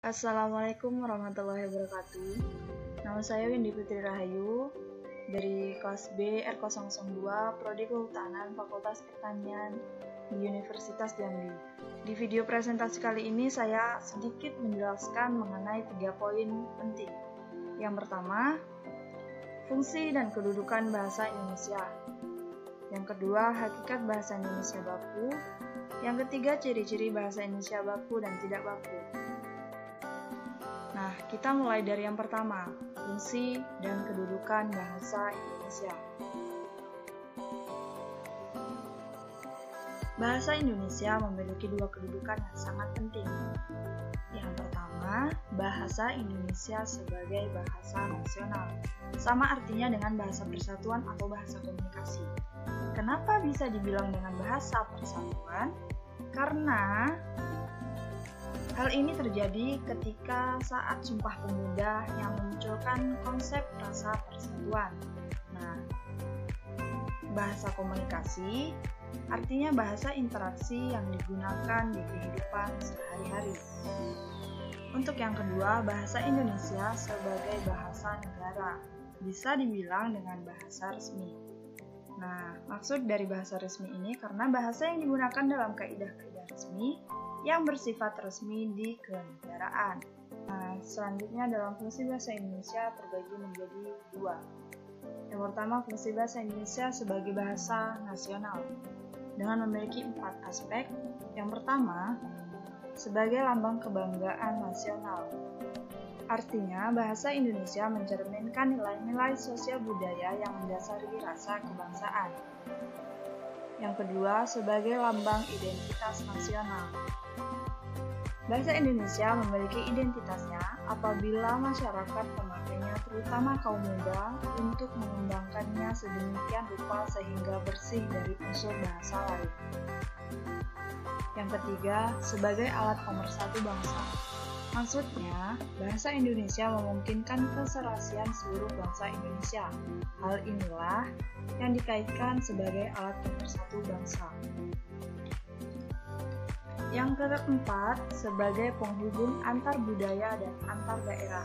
Assalamualaikum warahmatullahi wabarakatuh. Nama saya Windy Putri Rahayu dari kelas B R002 Prodi Kehutanan Fakultas Pertanian di Universitas Jambi. Di video presentasi kali ini saya sedikit menjelaskan mengenai 3 poin penting. Yang pertama, fungsi dan kedudukan bahasa Indonesia. Yang kedua, hakikat bahasa Indonesia baku. Yang ketiga, ciri-ciri bahasa Indonesia baku dan tidak baku. Nah, kita mulai dari yang pertama, fungsi dan kedudukan bahasa Indonesia. Bahasa Indonesia memiliki 2 kedudukan yang sangat penting. Yang pertama, bahasa Indonesia sebagai bahasa nasional. Sama artinya dengan bahasa persatuan atau bahasa komunikasi. Kenapa bisa dibilang dengan bahasa persatuan? Karena hal ini terjadi ketika saat Sumpah Pemuda yang memunculkan konsep rasa persatuan. Nah, bahasa komunikasi artinya bahasa interaksi yang digunakan di kehidupan sehari-hari. Untuk yang kedua, bahasa Indonesia sebagai bahasa negara bisa dibilang dengan bahasa resmi. Nah, maksud dari bahasa resmi ini karena bahasa yang digunakan dalam kaidah-kaidah resmi yang bersifat resmi di kenegaraan. Nah, selanjutnya dalam fungsi bahasa Indonesia terbagi menjadi 2. Yang pertama, fungsi bahasa Indonesia sebagai bahasa nasional dengan memiliki 4 aspek. Yang pertama, sebagai lambang kebanggaan nasional. Artinya, bahasa Indonesia mencerminkan nilai-nilai sosial budaya yang mendasari rasa kebangsaan. Yang kedua, sebagai lambang identitas nasional. Bahasa Indonesia memiliki identitasnya apabila masyarakat pemakainya, terutama kaum muda, untuk mengembangkannya sedemikian rupa sehingga bersih dari unsur bahasa lain. Yang ketiga, sebagai alat pemersatu bangsa. Maksudnya, bahasa Indonesia memungkinkan keserasian seluruh bangsa Indonesia. Hal inilah yang dikaitkan sebagai alat pemersatu bangsa. Yang keempat, sebagai penghubung antar budaya dan antar daerah.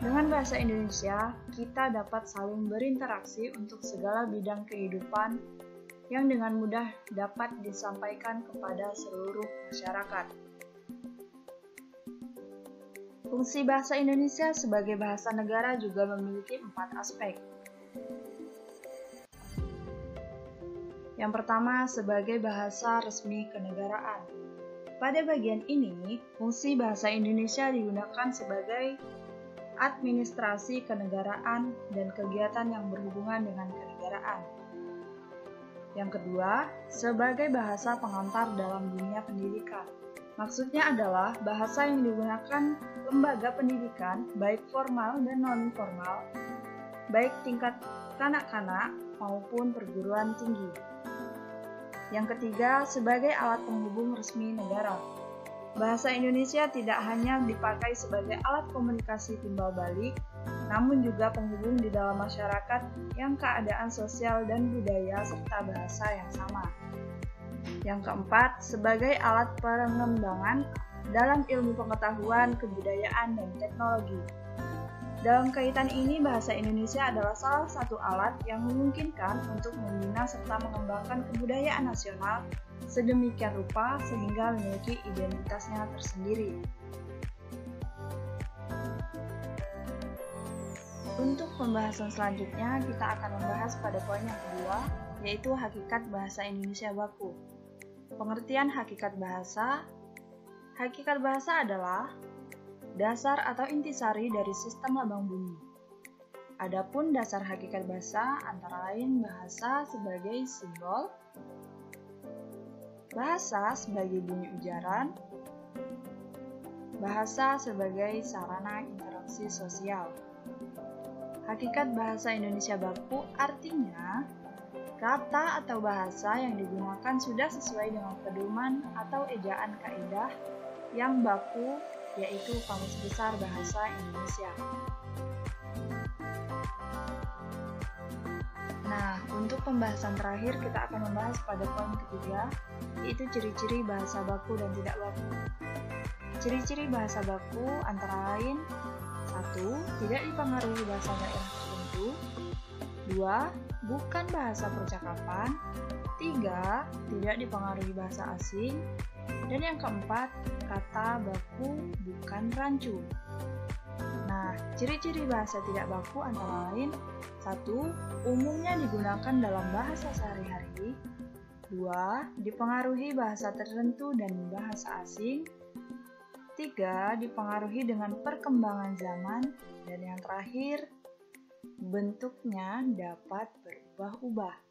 Dengan bahasa Indonesia, kita dapat saling berinteraksi untuk segala bidang kehidupan yang dengan mudah dapat disampaikan kepada seluruh masyarakat. Fungsi bahasa Indonesia sebagai bahasa negara juga memiliki 4 aspek. Yang pertama, sebagai bahasa resmi kenegaraan. Pada bagian ini, fungsi bahasa Indonesia digunakan sebagai administrasi kenegaraan dan kegiatan yang berhubungan dengan kenegaraan. Yang kedua, sebagai bahasa pengantar dalam dunia pendidikan. Maksudnya adalah bahasa yang digunakan lembaga pendidikan, baik formal dan non-formal, baik tingkat kanak-kanak maupun perguruan tinggi. Yang ketiga, sebagai alat penghubung resmi negara. Bahasa Indonesia tidak hanya dipakai sebagai alat komunikasi timbal balik, namun juga penghubung di dalam masyarakat yang keadaan sosial dan budaya serta bahasa yang sama. Yang keempat, sebagai alat pengembangan dalam ilmu pengetahuan, kebudayaan, dan teknologi. Dalam kaitan ini, bahasa Indonesia adalah salah satu alat yang memungkinkan untuk membina serta mengembangkan kebudayaan nasional sedemikian rupa sehingga memiliki identitasnya tersendiri. Untuk pembahasan selanjutnya, kita akan membahas pada poin yang kedua, yaitu hakikat bahasa Indonesia baku. Pengertian hakikat bahasa. Hakikat bahasa adalah dasar atau intisari dari sistem lambang bunyi. Adapun dasar hakikat bahasa antara lain bahasa sebagai simbol, bahasa sebagai bunyi ujaran, bahasa sebagai sarana interaksi sosial. Hakikat bahasa Indonesia baku artinya kata atau bahasa yang digunakan sudah sesuai dengan pedoman atau ejaan kaidah yang baku, yaitu Kamus Besar Bahasa Indonesia. Nah, untuk pembahasan terakhir kita akan membahas pada poin ketiga, yaitu ciri-ciri bahasa baku dan tidak baku. ciri-ciri bahasa baku antara lain: 1. Tidak dipengaruhi bahasa daerah tertentu. 2. Bukan bahasa percakapan. 3. Tidak dipengaruhi bahasa asing. Dan yang keempat, kata baku bukan rancu. Nah, ciri-ciri bahasa tidak baku antara lain: 1. Umumnya digunakan dalam bahasa sehari-hari. 2. Dipengaruhi bahasa tertentu dan bahasa asing. 3. Dipengaruhi dengan perkembangan zaman. Dan yang terakhir, bentuknya dapat berubah-ubah.